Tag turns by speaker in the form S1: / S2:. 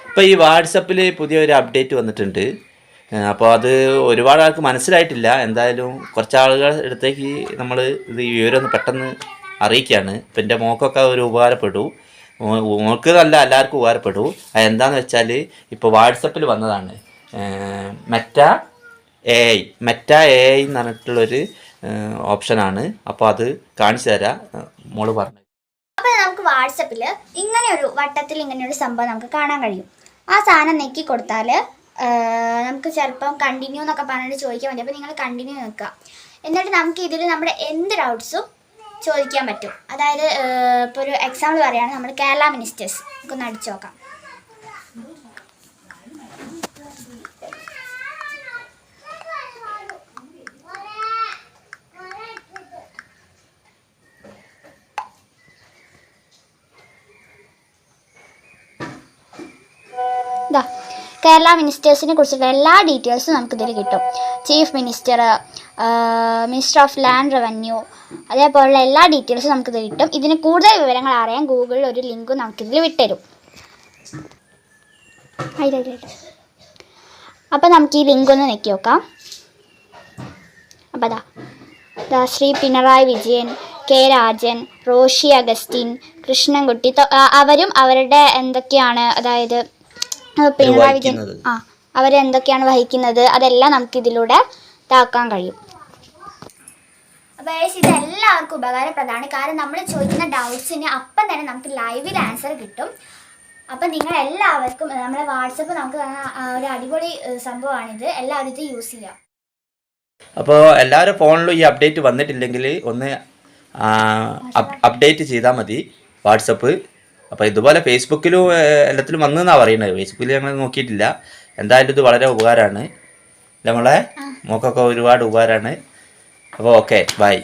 S1: ഇപ്പോൾ ഈ വാട്സപ്പിൽ പുതിയൊരു അപ്ഡേറ്റ് വന്നിട്ടുണ്ട്. അപ്പോൾ അത് ഒരുപാട് ആൾക്ക് മനസ്സിലായിട്ടില്ല. എന്തായാലും കുറച്ച് ആളുകൾ അടുത്തേക്ക് നമ്മൾ ഇത് ഈ വിവരം ഒന്ന് പെട്ടെന്ന് അറിയിക്കുകയാണ്. ഇപ്പം എൻ്റെ മോക്കൊക്കെ ഒരു ഉപകാരപ്പെട്ടു, മോൾക്ക് നല്ല എല്ലാവർക്കും ഉപകാരപ്പെട്ടു. അതെന്താണെന്ന് വെച്ചാൽ ഇപ്പോൾ വാട്സപ്പിൽ വന്നതാണ് മെറ്റ എ ഐ എന്ന് പറഞ്ഞിട്ടുള്ളൊരു ഓപ്ഷനാണ്. അപ്പോൾ അത് കാണിച്ചു തരാം, മോള് പറഞ്ഞു.
S2: അപ്പോൾ നമുക്ക് വാട്സപ്പിൽ ഇങ്ങനെയൊരു വട്ടത്തിൽ ഇങ്ങനെയൊരു സംഭവം നമുക്ക് കാണാൻ കഴിയും. ആ സാധനം നെക്കി കൊടുത്താൽ നമുക്ക് ചിലപ്പം കണ്ടിന്യൂ എന്നൊക്കെ പറഞ്ഞിട്ട് ചോദിക്കാൻ പറ്റും. അപ്പോൾ നിങ്ങൾ കണ്ടിന്യൂ നിൽക്കുക. എന്നിട്ട് നമുക്ക് ഇതിൽ നമ്മുടെ എന്ത് ഡൗട്ട്സും ചോദിക്കാൻ പറ്റും. അതായത് ഇപ്പോൾ ഒരു എക്സാമ്പിൾ പറയുകയാണെങ്കിൽ നമ്മൾ കേരള മിനിസ്റ്റേഴ്സ് നമുക്കൊന്ന് അടിച്ചു നോക്കാം. കേരള മിനിസ്റ്റേഴ്സിനെ കുറിച്ചുള്ള എല്ലാ ഡീറ്റെയിൽസും നമുക്കിതിൽ കിട്ടും. Chief minister, minister of land revenue, അതേപോലുള്ള എല്ലാ ഡീറ്റെയിൽസും നമുക്കിതിൽ കിട്ടും. ഇതിന് കൂടുതൽ വിവരങ്ങൾ അറിയാൻ ഗൂഗിളിൽ ഒരു ലിങ്കും നമുക്കിതിൽ വിട്ടുതരും. അപ്പോൾ നമുക്ക് ഈ ലിങ്ക് ഒന്ന് നെക്കി നോക്കാം. അപ്പോൾ അതാ ശ്രീ പിണറായി വിജയൻ, കെ രാജൻ, റോഷി അഗസ്റ്റിൻ, കൃഷ്ണൻകുട്ടി, അവരും അവരുടെ എന്തൊക്കെയാണ്, അതായത് പിണറായി വിജയൻ അവരെന്തൊക്കെയാണ് വഹിക്കുന്നത് അതെല്ലാം നമുക്ക് ഇതിലൂടെ ഇതാക്കാൻ കഴിയും. അപ്പോൾ ഇതെല്ലാവർക്കും ഉപകാരപ്രദമാണ്. കാരണം നമ്മൾ ചോദിക്കുന്ന ഡൗട്ട്സിന് അപ്പം തന്നെ നമുക്ക് ലൈവിൽ ആൻസർ കിട്ടും. അപ്പം നിങ്ങളെല്ലാവർക്കും നമ്മുടെ വാട്സപ്പ് നമുക്ക് ഒരു അടിപൊളി സംഭവമാണിത്. എല്ലാവരും ഇത് യൂസ് ചെയ്യാം.
S1: അപ്പോൾ എല്ലാവരും ഫോണിലും ഈ അപ്ഡേറ്റ് വന്നിട്ടില്ലെങ്കിൽ ഒന്ന് അപ്ഡേറ്റ് ചെയ്താൽ മതി വാട്സപ്പ്. അപ്പോൾ ഇതുപോലെ ഫേസ്ബുക്കിലും എല്ലാത്തിലും വന്നെന്നാണ് പറയുന്നത്. ഫേസ്ബുക്കിൽ ഞങ്ങൾ നോക്കിയിട്ടില്ല. എന്തായാലും ഇത് വളരെ ഉപകാരമാണ്. നമ്മളെ മോക്കൊക്കെ ഒരുപാട് ഉപകാരമാണ്. അപ്പോൾ ഓക്കെ, ബൈ.